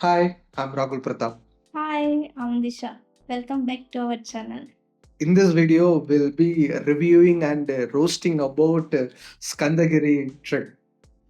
Hi, I'm Rahul Pratap. Hi, I'm Disha. Welcome back to our channel. In this video, we'll be reviewing and roasting about Skandagiri trek.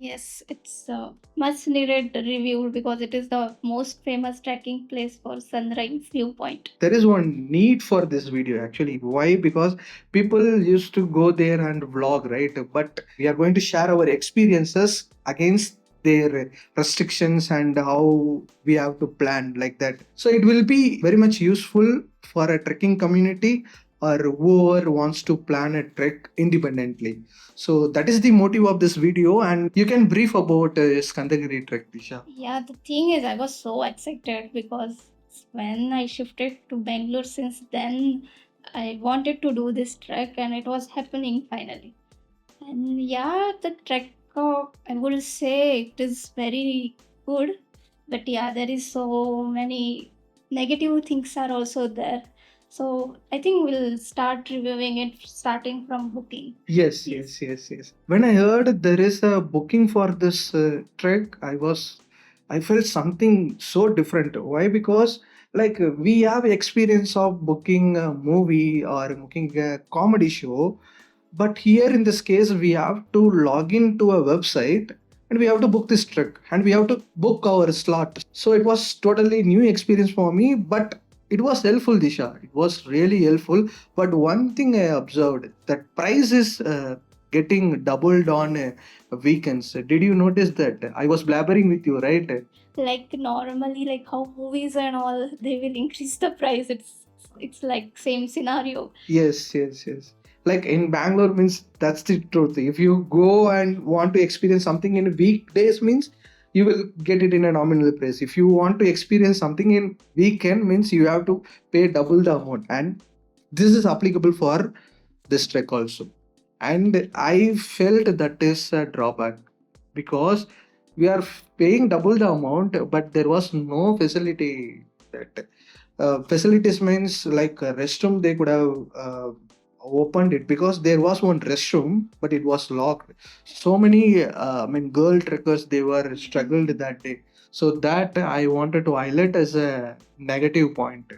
Yes, it's a much needed review because it is the most famous trekking place for sunrise viewpoint. There is one need for this video actually. Why? Because people used to go there and vlog, right? But we are going to share our experiences against their restrictions and how we have to plan like that. So it will be very much useful for a trekking community or whoever wants to plan a trek independently. So that is the motive of this video, and you can brief about Skandagiri trek, Disha. Yeah, the thing is, I was so excited because when I shifted to Bangalore, since then I wanted to do this trek and it was happening finally. And yeah, the trek, I would say it is very good, but yeah, there is so many negative things are also there. So I think we'll start reviewing it starting from booking. Yes. When I heard there is a booking for this trek, I felt something so different. Why? Because we have experience of booking a movie or booking a comedy show, but here in this case we have to log into a website and we have to book this trek and we have to book our slot. So it was totally new experience for me, but it was helpful, Disha. It was really helpful. But one thing I observed, that price is getting doubled on weekends. Did you notice that? I was blabbering with you, right? Like normally, like how movies and all, they will increase the price. It's like same scenario. Yes. Like in Bangalore means that's the truth. If you go and want to experience something in weekdays means you will get it in a nominal price. If you want to experience something in weekend means you have to pay double the amount. And this is applicable for this trek also. And I felt that is a drawback because we are paying double the amount, but there was no facility. That facilities means like a restroom they could have opened it, because there was one restroom but it was locked. So many girl trekkers, they were struggled that day. So that I wanted to highlight as a negative point.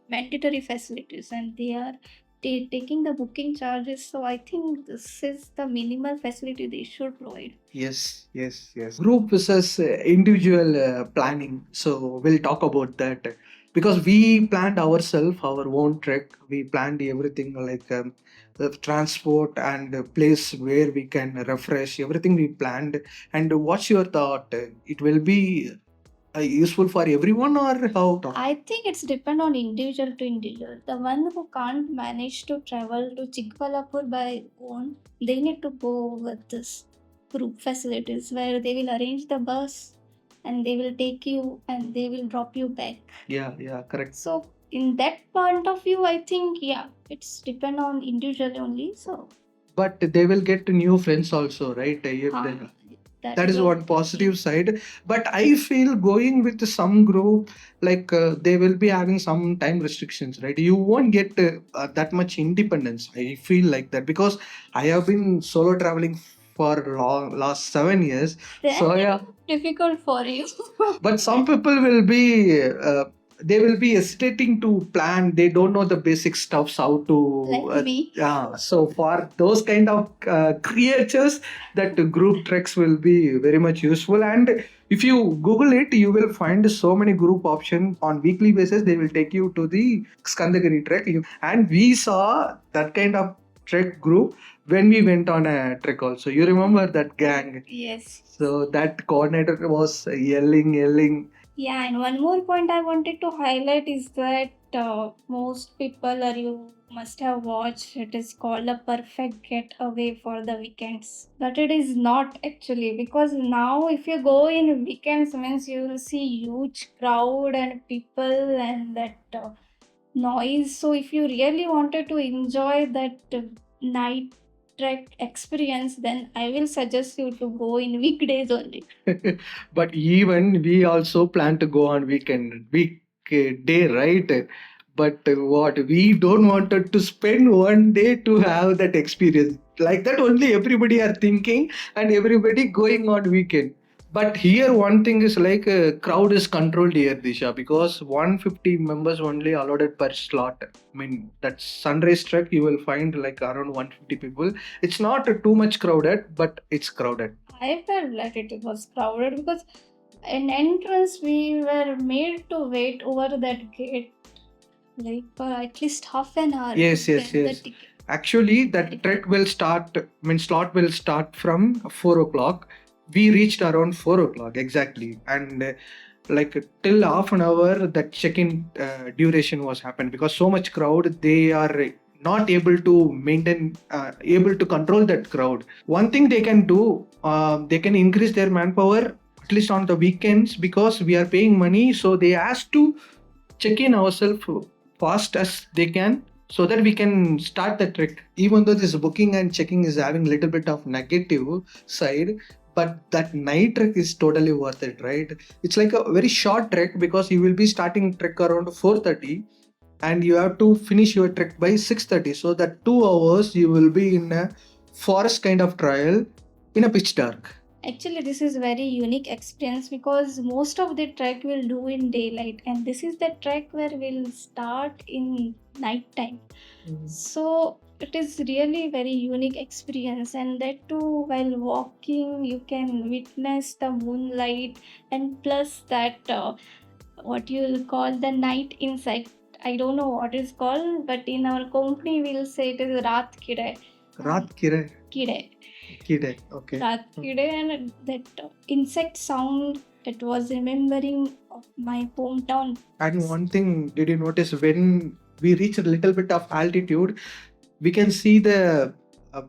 Mandatory facilities and they are taking the booking charges, so I think this is the minimal facility they should provide. Yes. Group versus individual planning. So we'll talk about that because we planned ourselves, our own trek. We planned everything like the transport and the place where we can refresh. Everything we planned. And what's your thought? It will be useful for everyone or how? I think it's depend on individual to individual. The one who can't manage to travel to Chikbalapur by own, they need to go with this group facilities where they will arrange the bus and they will take you and they will drop you back. Yeah, correct. So in that point of view, I think yeah, it's depend on individual only. So But they will get new friends also, right? If that is one positive side. But I feel going with some group, like they will be having some time restrictions, right? You won't get that much independence. I feel like that because I have been solo traveling for last 7 years. Then So yeah, difficult for you. but some people will be they will be hesitating to plan. They don't know the basic stuffs how to Like me. yeah. So for those kind of creatures, that group treks will be very much useful. And if you google it, you will find so many group options on weekly basis. They will take you to the Skandagiri trek. And we saw that kind of trek group when we went on a trek also. You remember that gang? Yes. So that coordinator was yelling. Yeah, and one more point I wanted to highlight is that most people or you must have watched, it is called a perfect getaway for the weekends. But it is not actually, because now if you go in weekends means you will see huge crowd and people and that noise. So if you really wanted to enjoy that night trek experience, then I will suggest you to go in weekdays only. But even we also plan to go on weekday, right? But what we don't wanted to spend one day to have that experience like that only. Everybody are thinking and everybody going on weekend. But here one thing is like crowd is controlled here, Disha, because 150 members only allowed per slot. I mean that sunrise trek you will find like around 150 people. It's not too much crowded, but it's crowded. I felt that it was crowded because in entrance we were made to wait over that gate like for at least half an hour Yes, to yes, get the yes. ticket. Actually, that trek will start. I mean, slot will start from 4 o'clock. We reached around 4 o'clock exactly, and like till half an hour that check-in duration was happened because so much crowd. They are not able to maintain, able to control that crowd. One thing they can do, they can increase their manpower at least on the weekends because we are paying money. So they ask to check in ourselves fast as they can so that we can start the trek, even though this booking and checking is having little bit of negative side, but that night trek is totally worth it, right? It's like a very short trek because you will be starting trek around 4:30 and you have to finish your trek by 6:30, so that 2 hours you will be in a forest kind of trail in a pitch dark. Actually, this is very unique experience because most of the trek will do in daylight, and this is the trek where we'll start in night time. So it is really very unique experience, and that too while walking you can witness the moonlight, and plus that what you will call the night inside. I don't know what is called, but in our company we'll say it is Raat Kide. Raat Kire. Kide. Kide, okay. Raat Kide, and that insect sound that was remembering of my hometown. And one thing, did you notice when we reach a little bit of altitude, we can see the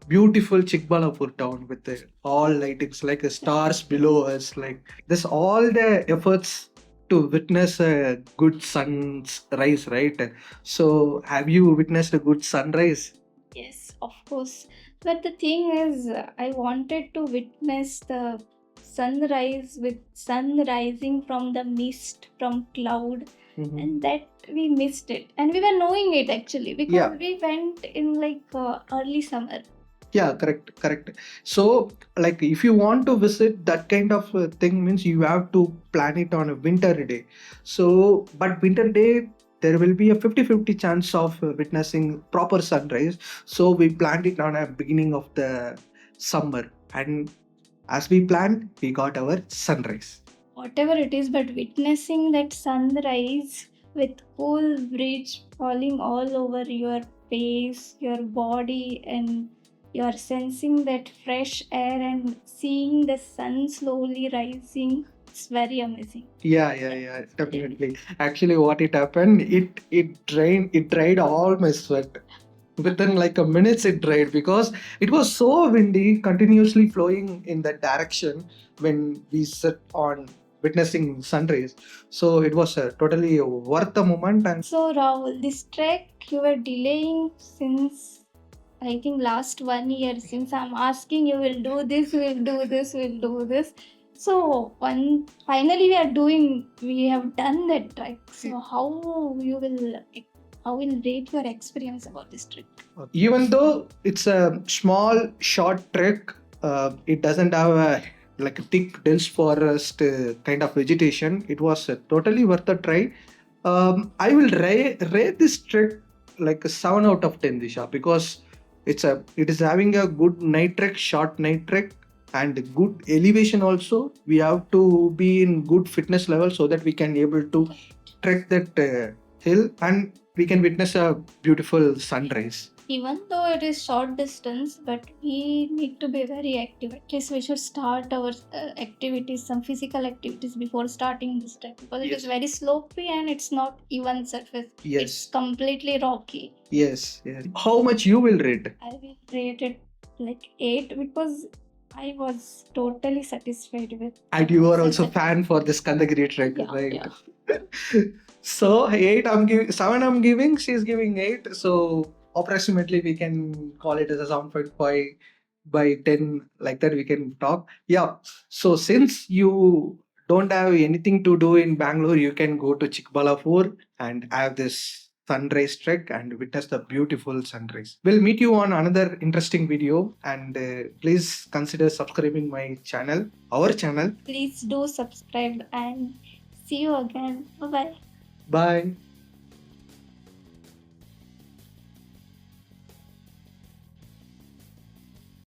beautiful Chikbalapur town with the all lightings like the stars below us. Like this, all the efforts to witness a good sunrise, right? So, have you witnessed a good sunrise? Yes, of course. But the thing is, I wanted to witness the sunrise with sun rising from the mist from cloud, Mhm. and that we missed it. And we were knowing it actually because Yeah. we went in like early summer. Yeah, correct. So, like, if you want to visit that kind of thing, means you have to plan it on a winter day. So, but winter day, there will be a 50-50 chance of witnessing proper sunrise. So, we planned it on a beginning of the summer. And as we planned, we got our sunrise. Whatever it is, but witnessing that sunrise with cool breeze falling all over your face, your body, and you're sensing that fresh air and seeing the sun slowly rising, it's very amazing. Yeah, definitely. Actually, what it happened, it dried all my sweat. Within like a minutes it dried because it was so windy, continuously flowing in that direction when we sit on witnessing sunrise. So it was totally worth the moment. And So, Rahul, this trek you were delaying since I think last 1 year since I'm asking you will do this, will do this, will do this. So one finally we have done that trek. So how will rate your experience about this trek? even though it's a small short trek, it doesn't have a like a thick dense forest kind of vegetation. It was totally worth a try. I will rate this trek like a 7 out of 10, Disha, because it is having a good night trek, short night trek, and good elevation also. We have to be in good fitness level so that we can able to trek that hill and we can witness a beautiful sunrise. Even though it is short distance, but we need to be very active. At least we should start our activities, some physical activities before starting this trek because it is Yes. very slopey and it's not even surface. Yes. It's completely rocky. Yes. How much you will rate? I will rate it like 8 because I was totally satisfied with. And you are also Sunset. fan for this Kandagiri trek, Yeah, right? yeah. So 8, I'm giving 7. I'm giving. She's giving 8. So approximately we can call it as a 7.5 by 10, like that we can talk. Yeah. So since you don't have anything to do in Bangalore, you can go to Chikbalapur and have this sunrise trek and witness the beautiful sunrise. We'll meet you on another interesting video, and please consider subscribing my channel, our channel. Please do subscribe and see you again. Bye bye. Bye.